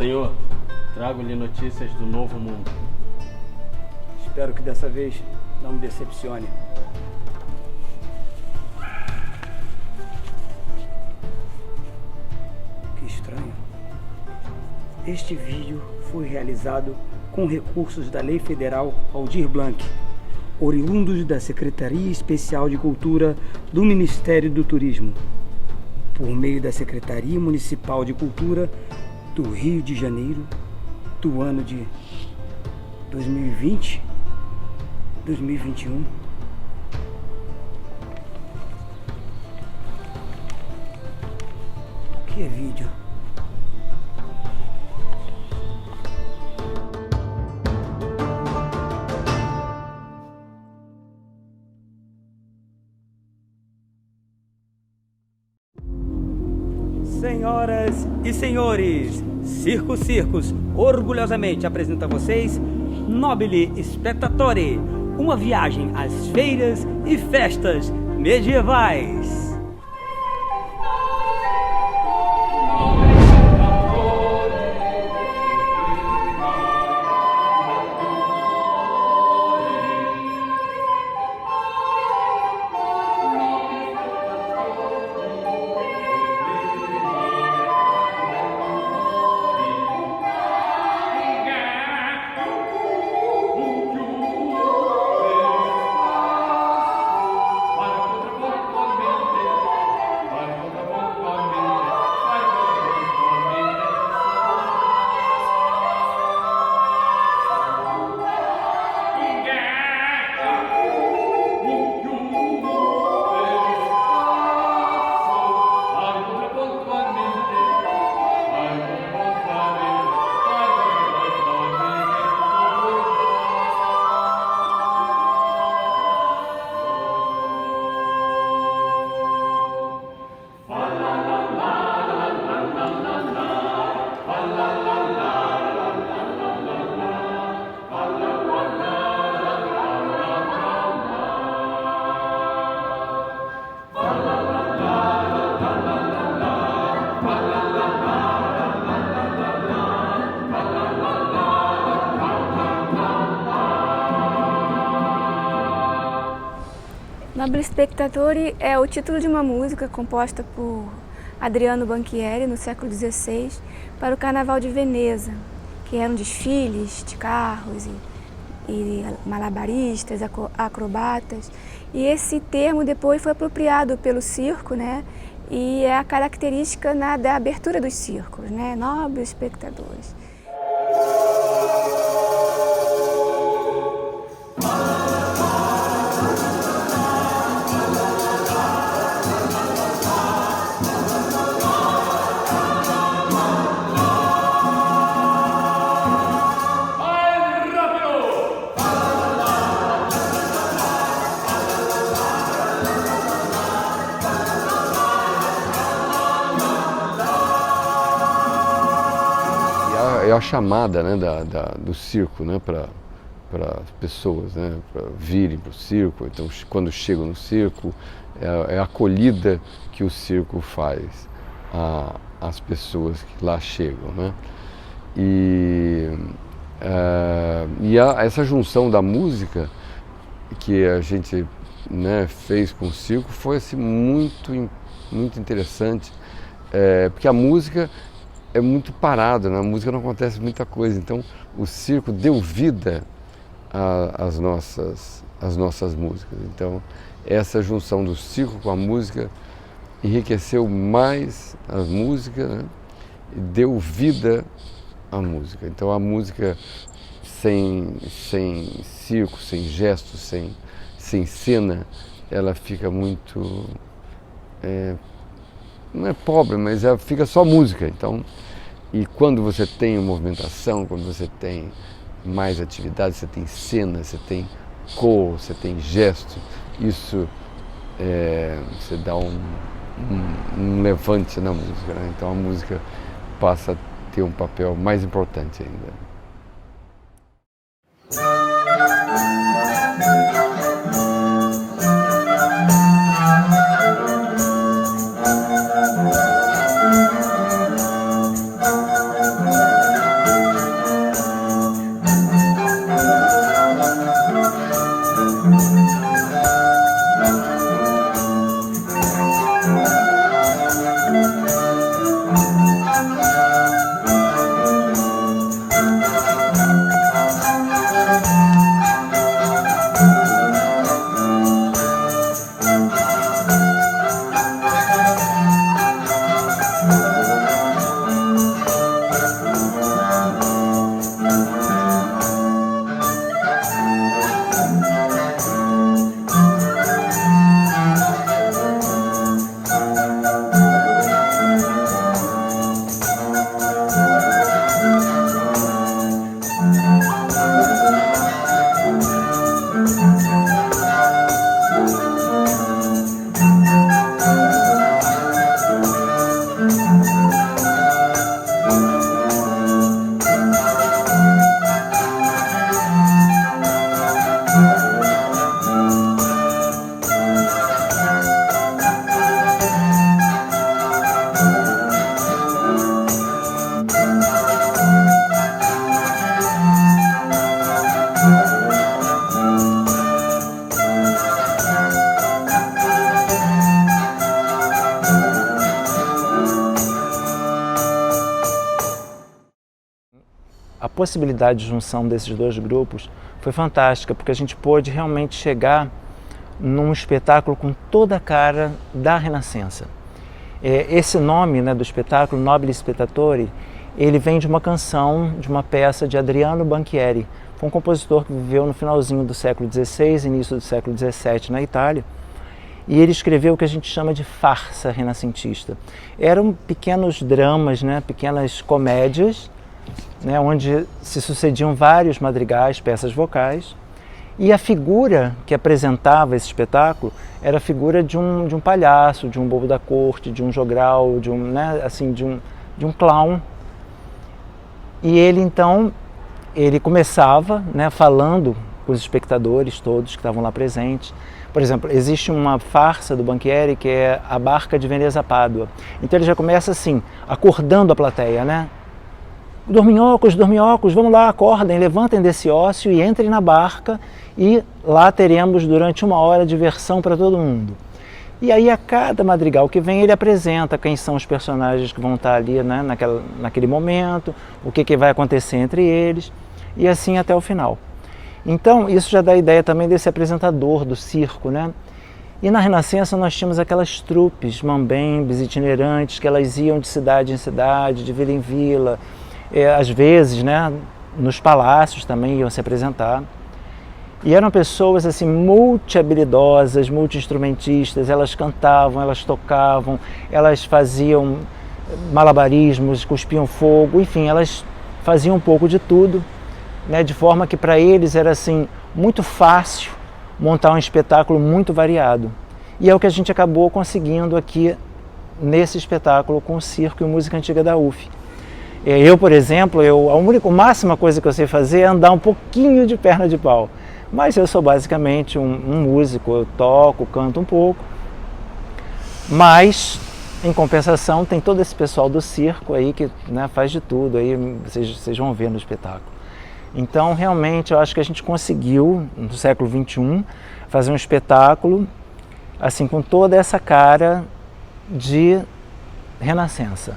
Senhor, trago-lhe notícias do novo mundo. Espero que dessa vez não me decepcione. Que estranho. Este vídeo foi realizado com recursos da Lei Federal Aldir Blanc, oriundos da Secretaria Especial de Cultura do Ministério do Turismo, por meio da Secretaria Municipal de Cultura do Rio de Janeiro, do ano de 2020, 2021. O que é vídeo? Senhoras e senhores, Circo Circus orgulhosamente apresenta a vocês Nobile Spectatore, uma viagem às feiras e festas medievais. Nobile Spectatore é o título de uma música composta por Adriano Banchieri no século XVI para o Carnaval de Veneza, que eram desfiles de carros e malabaristas, acrobatas. E esse termo depois foi apropriado pelo circo, né? E é a característica da abertura dos circos, né? Nobile Spectatores. É a chamada, né, do circo, né, para as pessoas, né, para virem para o circo. Então, quando chegam no circo, é a acolhida que o circo faz às pessoas que lá chegam, né? Essa junção da música que a gente, né, fez com o circo foi assim, muito interessante, porque a música é muito parado, na música não acontece muita coisa, então o circo deu vida às nossas músicas. Então essa junção do circo com a música enriqueceu mais as músicas, né? E deu vida à música. Então a música sem circo, sem gestos, sem cena, ela fica muito... não é pobre, mas fica só música. Então, e quando você tem movimentação, quando você tem mais atividade, você tem cena, você tem cor, você tem gesto, isso você dá um levante na música, né? Então a música passa a ter um papel mais importante ainda. a possibilidade de junção desses dois grupos foi fantástica, porque a gente pôde realmente chegar num espetáculo com toda a cara da Renascença. Esse nome, né, do espetáculo, Nobili Spettatore, ele vem de uma canção, de uma peça de Adriano Banchieri. Foi um compositor que viveu no finalzinho do século XVI, início do século XVII na Itália, e ele escreveu o que a gente chama de farsa renascentista. Eram pequenos dramas, né, pequenas comédias, né, onde se sucediam vários madrigais, peças vocais, e a figura que apresentava esse espetáculo era a figura de um palhaço, de um bobo da corte, de um jogral, de um clown. E ele então, ele começava, né, falando com os espectadores todos que estavam lá presentes. Por exemplo, existe uma farsa do Banchieri que é A Barca de Veneza-Pádua. Então ele já começa assim, acordando a plateia, né? Dorminhocos, dorminhocos, vamos lá, acordem, levantem desse ócio e entrem na barca e lá teremos durante 1 hora diversão para todo mundo. E aí a cada madrigal que vem ele apresenta quem são os personagens que vão estar ali, né, naquele momento, o que vai acontecer entre eles e assim até o final. Então isso já dá a ideia também desse apresentador do circo, né? E na Renascença nós tínhamos aquelas trupes mambembes, itinerantes, que elas iam de cidade em cidade, de vila em vila, às vezes, né, nos palácios também iam se apresentar. E eram pessoas assim multi-habilidosas, multi-instrumentistas, elas cantavam, elas tocavam, elas faziam malabarismos, cuspiam fogo, enfim, elas faziam um pouco de tudo, né, de forma que para eles era assim muito fácil montar um espetáculo muito variado. E é o que a gente acabou conseguindo aqui nesse espetáculo com o Circo e Música Antiga da UF. Eu, por exemplo, a máxima coisa que eu sei fazer é andar um pouquinho de perna de pau. Mas eu sou basicamente um músico, eu toco, canto um pouco. Mas, em compensação, tem todo esse pessoal do circo aí que, né, faz de tudo, aí vocês vão ver no espetáculo. Então, realmente, eu acho que a gente conseguiu, no século XXI, fazer um espetáculo assim, com toda essa cara de Renascença.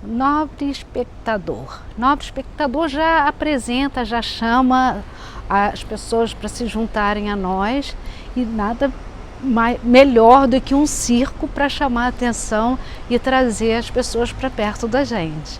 Nobre espectador. Nobre espectador já apresenta, já chama as pessoas para se juntarem a nós e nada melhor do que um circo para chamar a atenção e trazer as pessoas para perto da gente.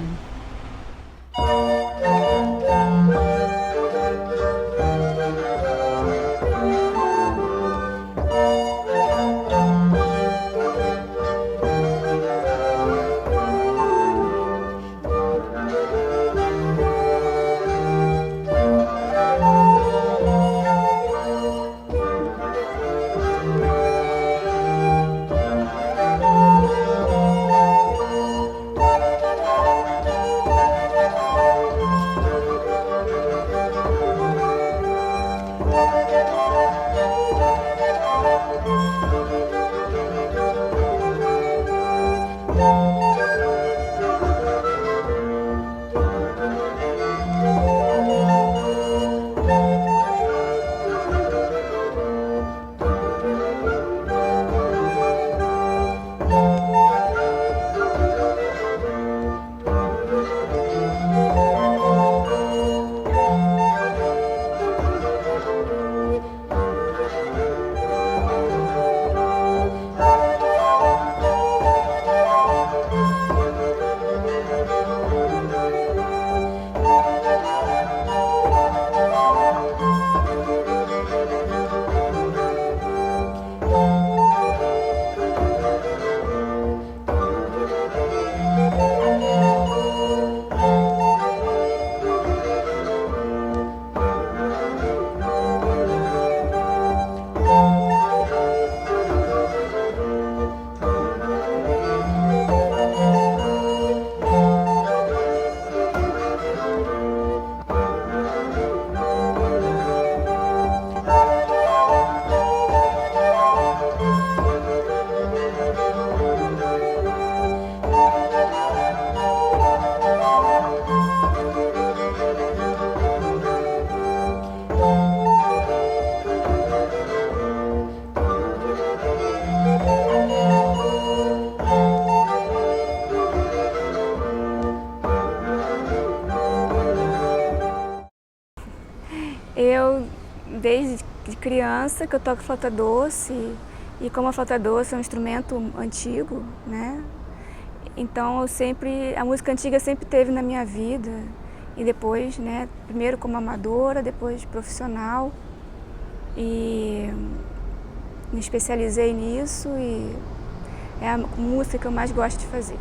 Eu, desde criança, que eu toco flauta doce, e como a flauta doce é um instrumento antigo, né? Então a música antiga sempre teve na minha vida. E depois, né, primeiro como amadora, depois profissional. E me especializei nisso e é a música que eu mais gosto de fazer.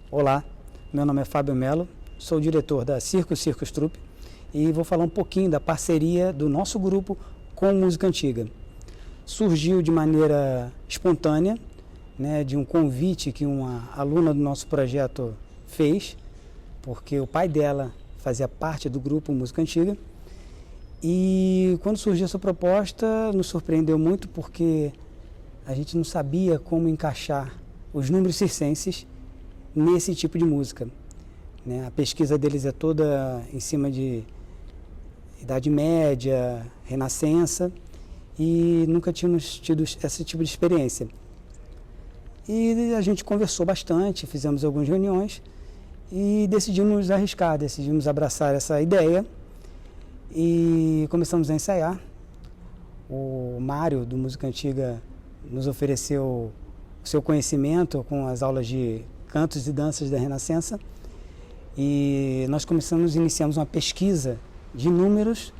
Olá, meu nome é Fábio Melo, sou diretor da Circus Troupe e vou falar um pouquinho da parceria do nosso grupo com música antiga. Surgiu de maneira espontânea, né, de um convite que uma aluna do nosso projeto fez, porque o pai dela fazia parte do grupo Música Antiga. E quando surgiu essa proposta, nos surpreendeu muito porque a gente não sabia como encaixar os números circenses nesse tipo de música, né? A pesquisa deles é toda em cima de Idade Média, Renascença, e nunca tínhamos tido esse tipo de experiência. E a gente conversou bastante, fizemos algumas reuniões e decidimos arriscar, decidimos abraçar essa ideia e começamos a ensaiar. O Mário, do Música Antiga, nos ofereceu o seu conhecimento com as aulas de cantos e danças da Renascença, e nós iniciamos uma pesquisa de números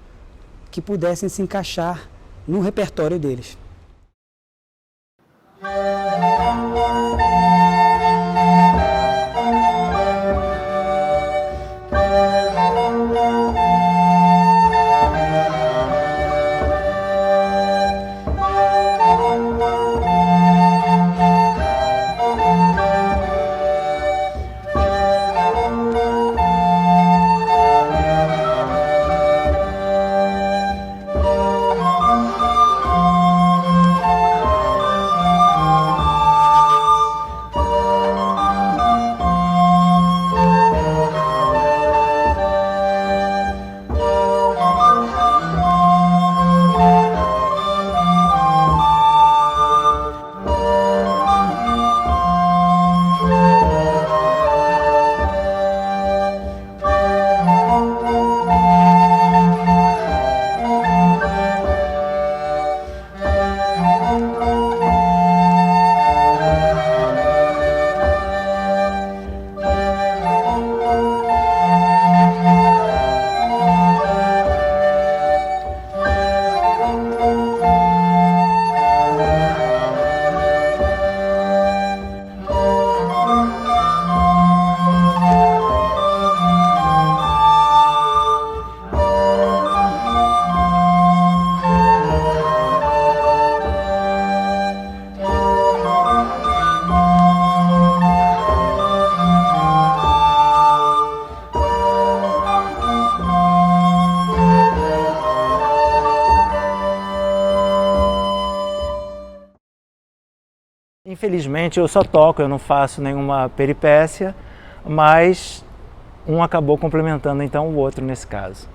que pudessem se encaixar no repertório deles. Infelizmente eu só toco, eu não faço nenhuma peripécia, mas um acabou complementando então o outro nesse caso.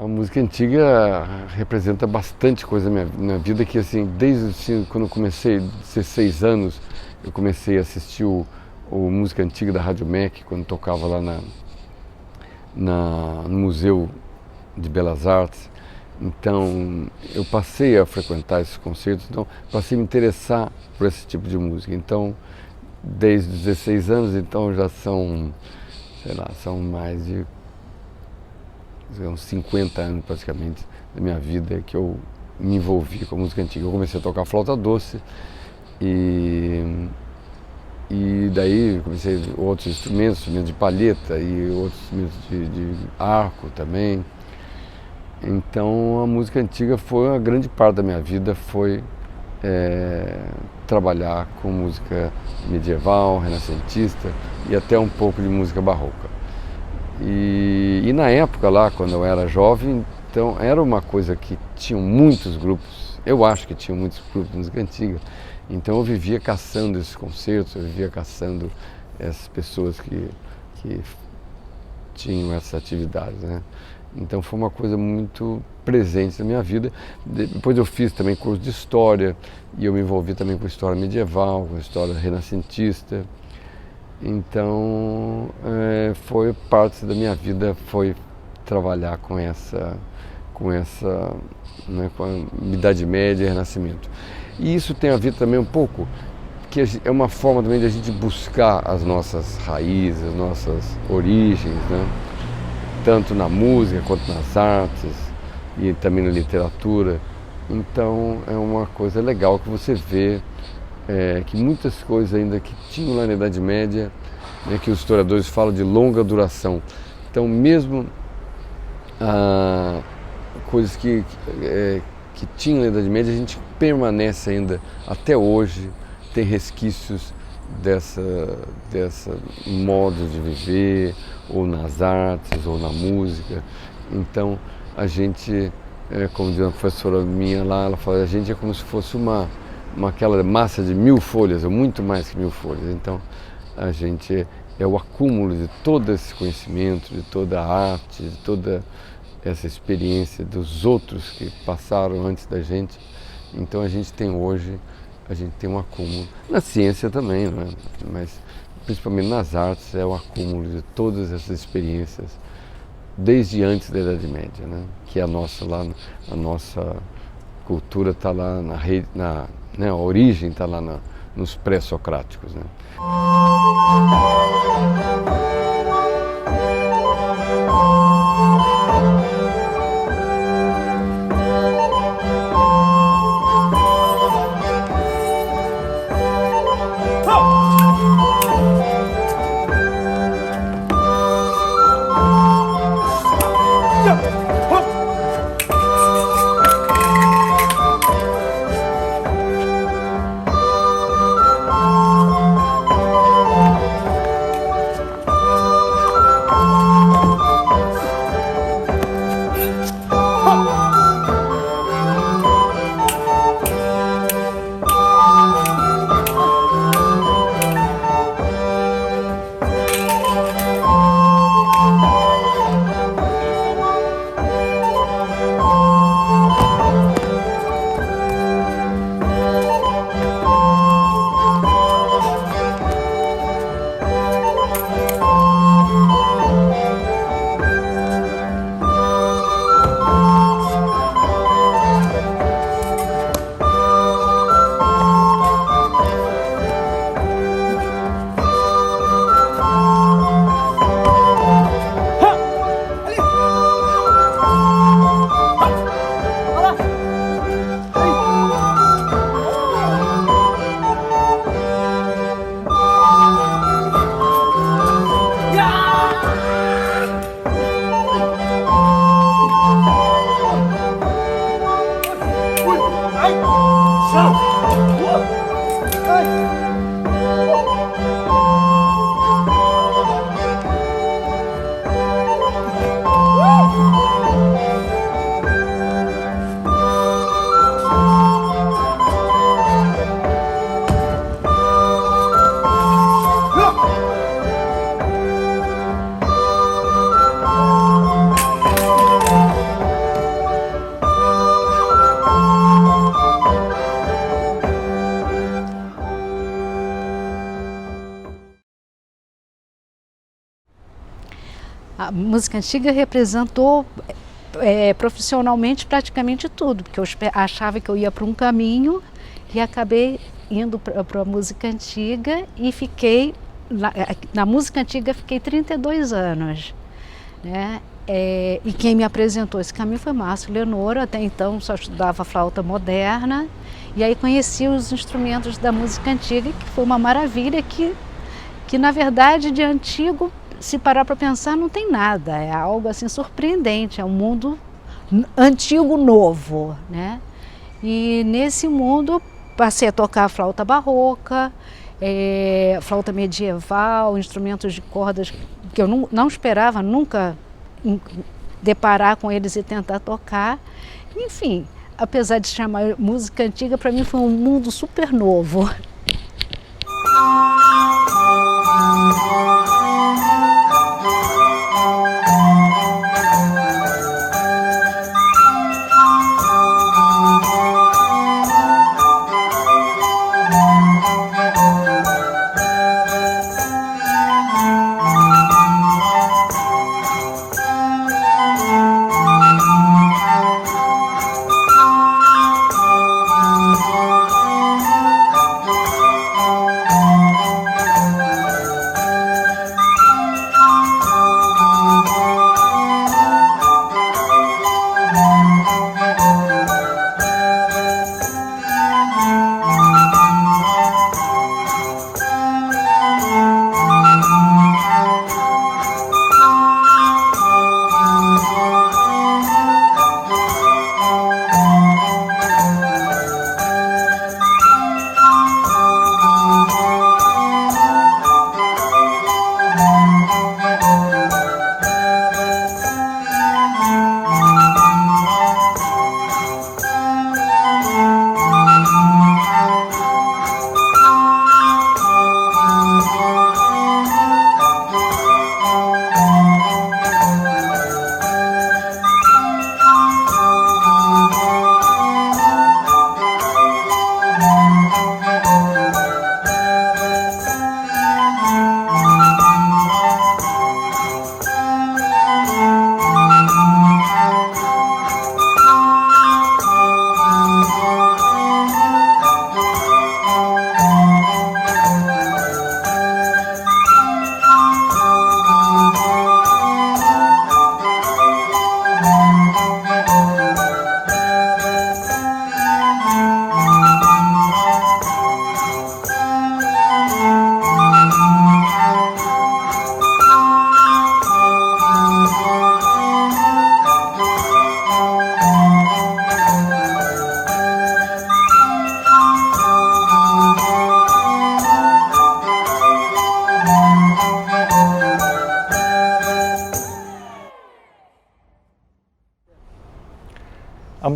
A música antiga representa bastante coisa na minha vida, que assim, desde assim, quando eu comecei, 16 anos, eu comecei a assistir o música antiga da Rádio MEC, quando tocava lá no Museu de Belas Artes. Então, eu passei a frequentar esses concertos, então passei a me interessar por esse tipo de música. Então, desde os 16 anos, então já são, sei lá, são mais de uns 50 anos praticamente da minha vida que eu me envolvi com a música antiga. Eu comecei a tocar flauta doce e daí comecei outros instrumentos de palheta e outros instrumentos de arco também. Então a música antiga foi uma grande parte da minha vida, foi trabalhar com música medieval, renascentista e até um pouco de música barroca. E na época lá, quando eu era jovem, então era uma coisa que tinham muitos grupos, eu acho que tinham muitos grupos de música antiga, então eu vivia caçando esses concertos, eu vivia caçando essas pessoas que tinham essas atividades, né? Então foi uma coisa muito presente na minha vida. Depois eu fiz também curso de história e eu me envolvi também com história medieval, com história renascentista. Então, foi parte da minha vida, foi trabalhar com né, com a Idade Média e Renascimento. E isso tem a ver também um pouco, que é uma forma também de a gente buscar as nossas raízes, as nossas origens, né? Tanto na música quanto nas artes e também na literatura. Então, é uma coisa legal que você vê que muitas coisas ainda que tinham lá na Idade Média, né, que os historiadores falam de longa duração. Então, mesmo coisas que tinham na Idade Média, a gente permanece ainda até hoje, tem resquícios dessa modo de viver, ou nas artes, ou na música. Então, a gente, como diz uma professora minha lá, ela fala, a gente é como se fosse aquela massa de 1000 folhas, ou muito mais que 1000 folhas. Então, a gente é o acúmulo de todo esse conhecimento, de toda a arte, de toda essa experiência dos outros que passaram antes da gente. Então, a gente tem hoje, um acúmulo. Na ciência também, não é? Mas principalmente nas artes, é o acúmulo de todas essas experiências, desde antes da Idade Média, né? Que a nossa cultura está lá na né? A origem está lá nos pré-socráticos, né? A música antiga representou profissionalmente praticamente tudo, porque eu achava que eu ia para um caminho e acabei indo para a música antiga e fiquei, na música antiga fiquei 32 anos, né? E quem me apresentou esse caminho foi Márcio Lenoro. Até então só estudava flauta moderna e aí conheci os instrumentos da música antiga, que foi uma maravilha, que na verdade de antigo, se parar para pensar, não tem nada, é algo assim surpreendente, é um mundo antigo novo, né? E nesse mundo passei a tocar flauta barroca, flauta medieval, instrumentos de cordas que eu não esperava nunca deparar com eles e tentar tocar. Enfim, apesar de chamar música antiga, para mim foi um mundo super novo.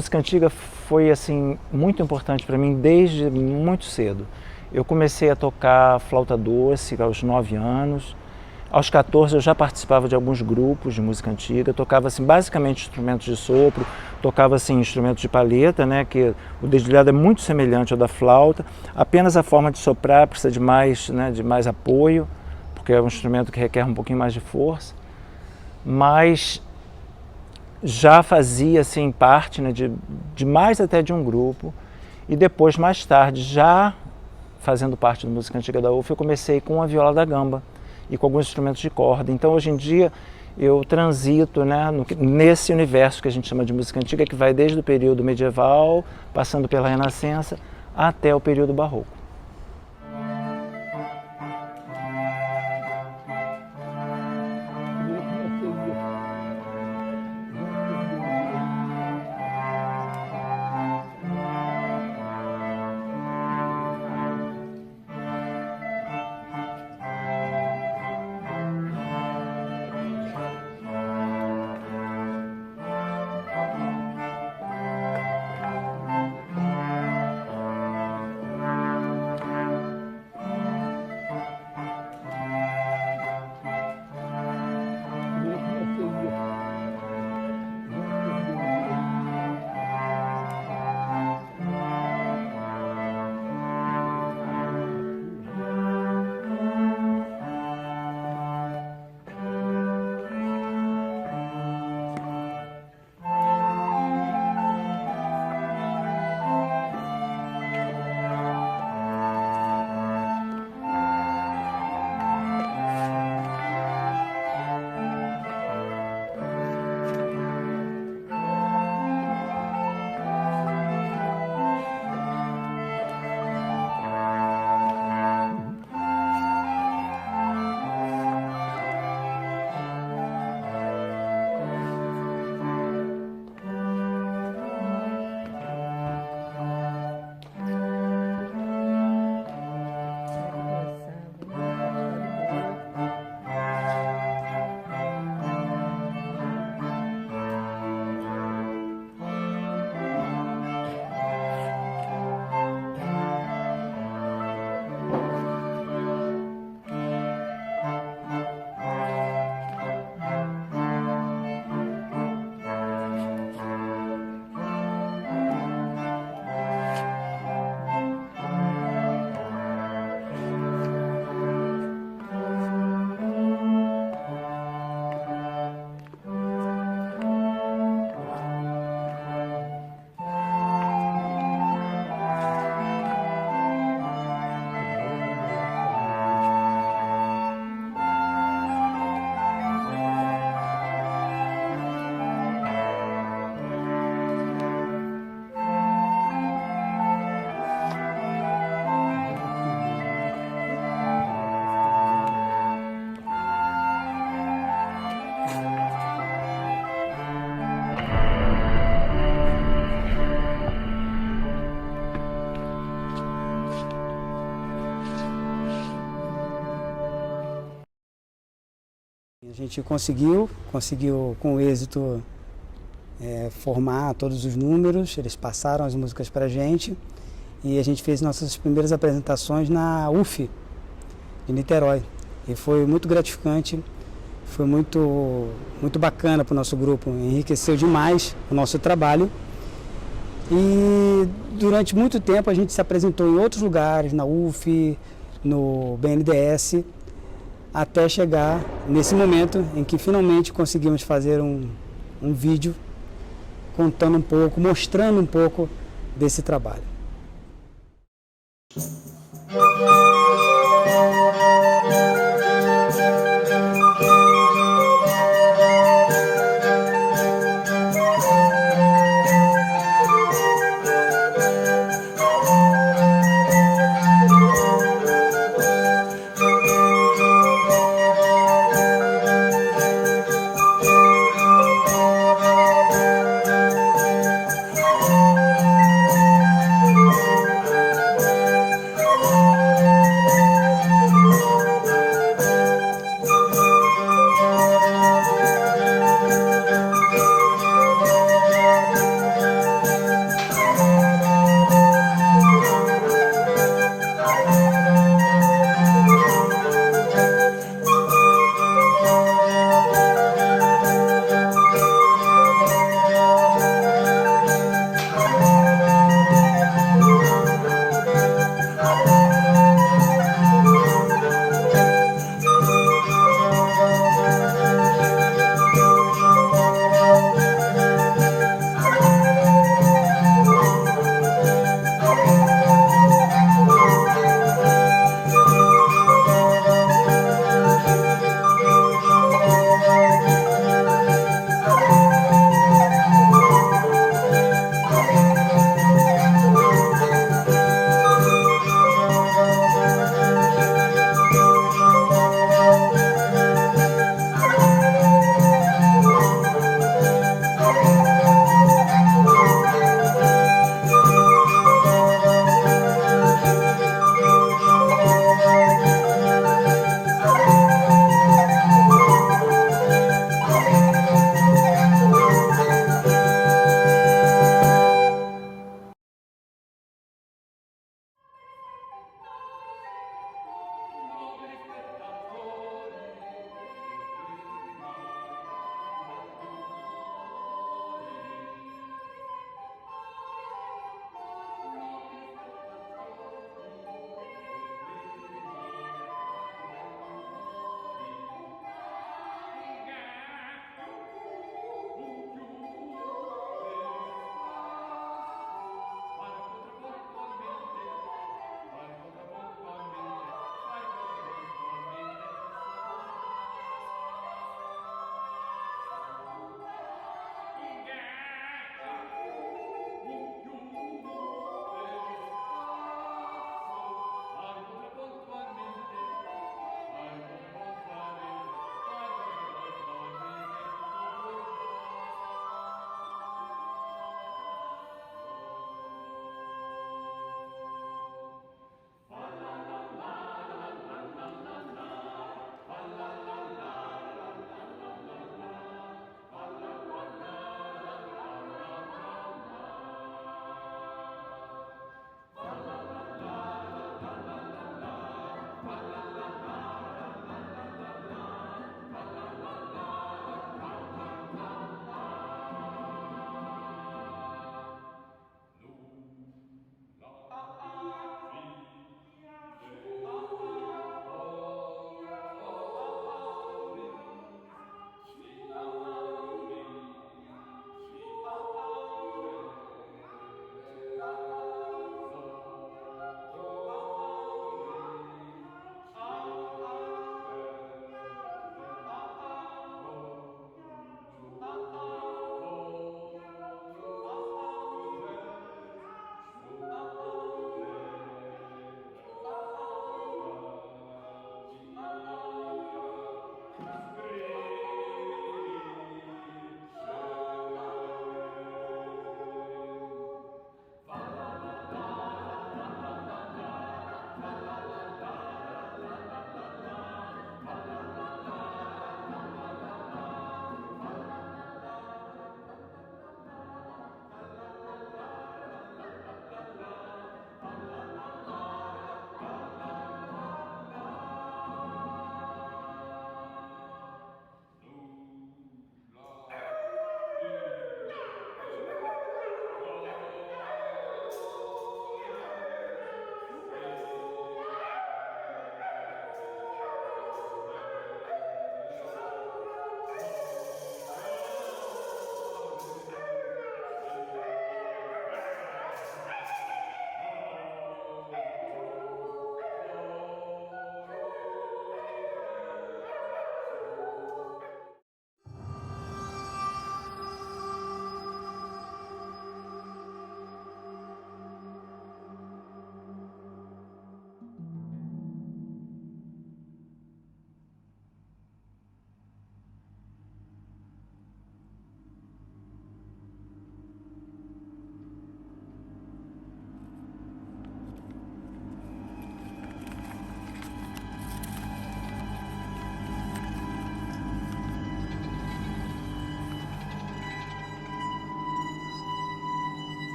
música antiga foi assim muito importante para mim desde muito cedo. Eu comecei a tocar flauta doce aos 9 anos. Aos 14 eu já participava de alguns grupos de música antiga, tocava assim, basicamente instrumentos de sopro, tocava assim, instrumentos de palheta, né, que o dedilhado é muito semelhante ao da flauta, apenas a forma de soprar precisa de mais apoio, porque é um instrumento que requer um pouquinho mais de força, mas já fazia assim, parte, né, de mais até de um grupo, e depois, mais tarde, já fazendo parte da música antiga da UF, eu comecei com a viola da gamba e com alguns instrumentos de corda. Então, hoje em dia, eu transito, né, nesse universo que a gente chama de música antiga, que vai desde o período medieval, passando pela Renascença, até o período barroco. A gente conseguiu com êxito formar todos os números, eles passaram as músicas para a gente e a gente fez nossas primeiras apresentações na UF de Niterói. E foi muito gratificante, foi muito bacana para o nosso grupo, enriqueceu demais o nosso trabalho. E durante muito tempo a gente se apresentou em outros lugares, na UF, no BNDES, até chegar nesse momento em que finalmente conseguimos fazer um vídeo contando um pouco, mostrando um pouco desse trabalho.